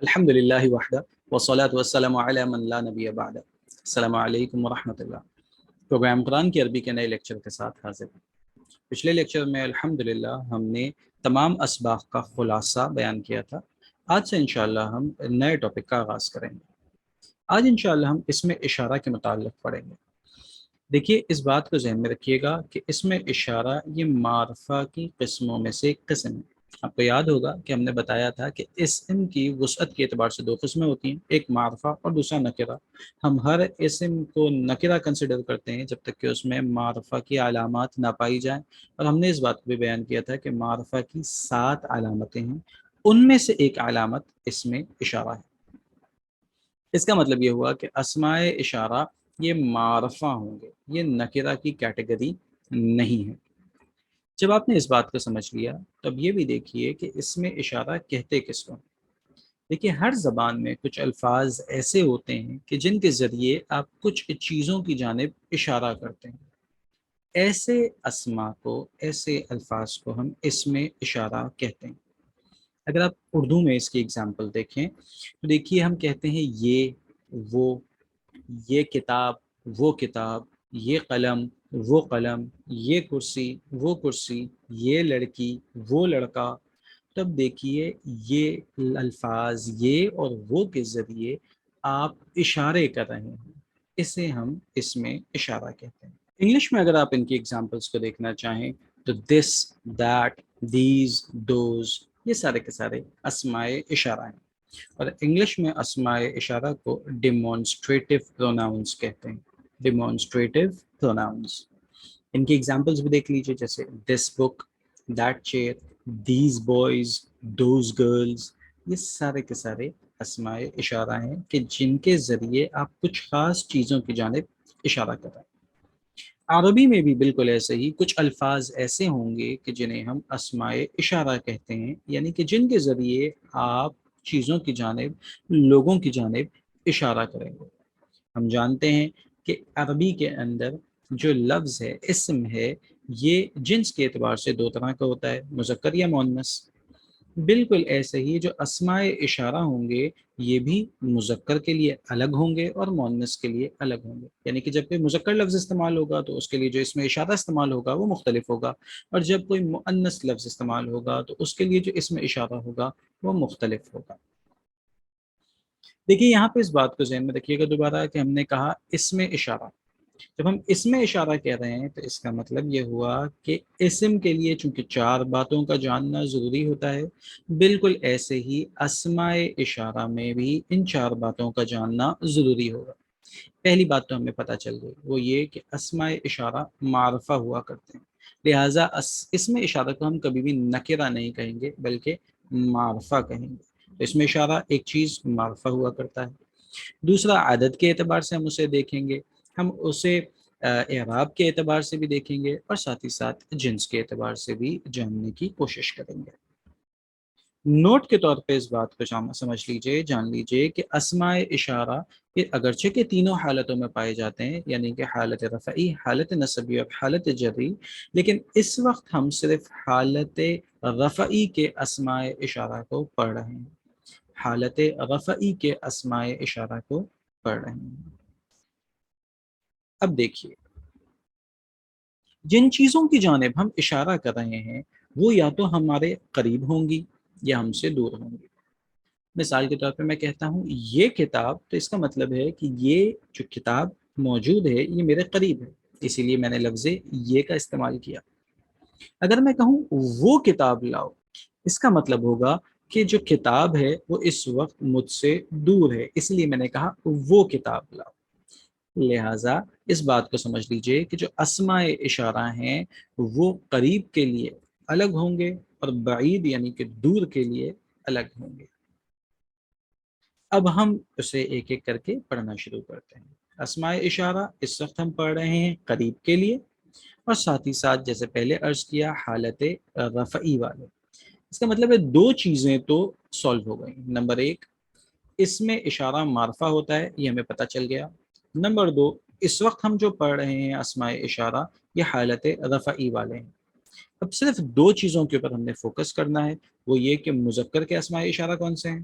الحمد للہ وحدہ والصلاة والسلام علی من لا نبی بعد۔ السلام علیکم ورحمۃ اللہ۔ پروگرام قرآن کی عربی کے نئے لیکچر کے ساتھ حاضر ہیں۔ پچھلے لیکچر میں الحمدللہ ہم نے تمام اسباق کا خلاصہ بیان کیا تھا۔ آج سے انشاءاللہ ہم نئے ٹاپک کا آغاز کریں گے۔ آج انشاءاللہ ہم اسم اشارہ کے متعلق پڑھیں گے۔ دیکھیے، اس بات کو ذہن میں رکھیے گا کہ اسم اشارہ یہ معرفہ کی قسموں میں سے ایک قسم ہے۔ آپ کو یاد ہوگا کہ ہم نے بتایا تھا کہ اسم کی وسعت کے اعتبار سے دو قسمیں ہوتی ہیں، ایک معرفہ اور دوسرا نکرہ۔ ہم ہر اسم کو نکرہ کنسیڈر کرتے ہیں جب تک کہ اس میں معرفہ کی علامات نہ پائی جائیں، اور ہم نے اس بات کو بھی بیان کیا تھا کہ معرفہ کی 7 علامتیں ہیں، ان میں سے ایک علامت اسم اشارہ ہے۔ اس کا مطلب یہ ہوا کہ اسماء اشارہ یہ معرفہ ہوں گے، یہ نکرہ کی کیٹیگری نہیں ہے۔ جب آپ نے اس بات کو سمجھ لیا تو اب یہ بھی دیکھیے کہ اسم اشارہ کہتے کس کو۔ دیکھیے، ہر زبان میں کچھ الفاظ ایسے ہوتے ہیں کہ جن کے ذریعے آپ کچھ چیزوں کی جانب اشارہ کرتے ہیں۔ ایسے اسما کو، ایسے الفاظ کو ہم اسم اشارہ کہتے ہیں۔ اگر آپ اردو میں اس کی اگزامپل دیکھیں تو دیکھیے، ہم کہتے ہیں یہ کتاب، وہ کتاب، یہ قلم، وہ قلم، یہ کرسی، وہ کرسی، یہ لڑکی، وہ لڑکا۔ تب دیکھیے، یہ الفاظ یہ اور وہ کے ذریعے آپ اشارے کر رہے ہیں، اسے ہم اسم اشارہ کہتے ہیں۔ انگلش میں اگر آپ ان کی ایگزامپلس کو دیکھنا چاہیں تو دس، دیٹ، دیز، دوز، یہ سارے کے سارے اسماء اشارہ ہیں، اور انگلش میں اسماء اشارہ کو ڈیمونسٹریٹو پروناؤنس کہتے ہیں۔ ڈیمونسٹریٹو پروناؤنس، ان کی ایگزامپلس بھی دیکھ لیجیے، جیسے this book, that chair, these boys, those girls, یہ سارے کے سارے اسماء اشارہ ہیں کہ جن کے ذریعے آپ کچھ خاص چیزوں کی جانب اشارہ کر رہے ہیں۔ عربی میں بھی بالکل ایسے ہی کچھ الفاظ ایسے ہوں گے کہ جنہیں ہم اسماء اشارہ کہتے ہیں، یعنی کہ جن کے ذریعے آپ چیزوں کی جانب، لوگوں کی جانب اشارہ کریں گے۔ ہم جانتے ہیں کہ عربی کے اندر جو لفظ ہے، اسم ہے، یہ جنس کے اعتبار سے دو طرح کا ہوتا ہے، مذکر یا مؤنث۔ بالکل ایسے ہی جو اسماء اشارہ ہوں گے یہ بھی مذکر کے لیے الگ ہوں گے اور مؤنث کے لیے الگ ہوں گے، یعنی کہ جب کوئی مذکر لفظ استعمال ہوگا تو اس کے لیے جو اسم اشارہ استعمال ہوگا وہ مختلف ہوگا، اور جب کوئی مؤنث لفظ استعمال ہوگا تو اس کے لیے جو اسم اشارہ ہوگا وہ مختلف ہوگا۔ دیکھیے، یہاں پہ اس بات کو ذہن میں رکھیے گا دوبارہ کہ ہم نے کہا اسم اشارہ۔ جب ہم اسم اشارہ کہہ رہے ہیں تو اس کا مطلب یہ ہوا کہ اسم کے لیے چونکہ 4 باتوں کا جاننا ضروری ہوتا ہے، بالکل ایسے ہی اسماء اشارہ میں بھی ان 4 باتوں کا جاننا ضروری ہوگا۔ پہلی بات تو ہمیں پتہ چل گئی، وہ یہ کہ اسماء اشارہ معرفہ ہوا کرتے ہیں، لہٰذا اسم اشارہ کو ہم کبھی بھی نکرہ نہیں کہیں گے بلکہ معرفہ کہیں گے۔ تو اسم اشارہ ایک چیز معرفہ ہوا کرتا ہے۔ دوسرا، عدد کے اعتبار سے ہم اسے دیکھیں گے، ہم اسے اعراب کے اعتبار سے بھی دیکھیں گے، اور ساتھ ہی ساتھ جنس کے اعتبار سے بھی جاننے کی کوشش کریں گے۔ نوٹ کے طور پہ اس بات کو سمجھ لیجئے، جان لیجئے کہ اسماء اشارہ یہ اگرچہ کہ تینوں حالتوں میں پائے جاتے ہیں، یعنی کہ حالت رفعی، حالت نصبی اور حالت جری، لیکن اس وقت ہم صرف حالت رفعی کے اسماء اشارہ کو پڑھ رہے ہیں، حالت رفعی کے اسماء اشارہ کو پڑھ رہے ہیں۔ اب دیکھیے، جن چیزوں کی جانب ہم اشارہ کر رہے ہیں وہ یا تو ہمارے قریب ہوں گی یا ہم سے دور ہوں گی۔ مثال کے طور پہ میں کہتا ہوں یہ کتاب، تو اس کا مطلب ہے کہ یہ جو کتاب موجود ہے یہ میرے قریب ہے، اسی لیے میں نے لفظ یہ کا استعمال کیا۔ اگر میں کہوں وہ کتاب لاؤ، اس کا مطلب ہوگا کہ جو کتاب ہے وہ اس وقت مجھ سے دور ہے، اس لیے میں نے کہا وہ کتاب لاؤ۔ لہٰذا اس بات کو سمجھ لیجئے کہ جو اسماء اشارہ ہیں وہ قریب کے لیے الگ ہوں گے اور بعید یعنی کہ دور کے لیے الگ ہوں گے۔ اب ہم اسے ایک ایک کر کے پڑھنا شروع کرتے ہیں۔ اسماء اشارہ اس وقت ہم پڑھ رہے ہیں قریب کے لیے، اور ساتھ ہی ساتھ جیسے پہلے عرض کیا حالت رفعی والے۔ اس کا مطلب ہے 2 چیزیں تو سولو ہو گئی۔ نمبر 1، اسم اشارہ معرفہ ہوتا ہے، یہ ہمیں پتہ چل گیا۔ نمبر 2، اس وقت ہم جو پڑھ رہے ہیں اسماء اشارہ یہ حالت رفعی والے ہیں۔ اب صرف 2 چیزوں کے اوپر ہم نے فوکس کرنا ہے، وہ یہ کہ مذکر کے اسماء اشارہ کون سے ہیں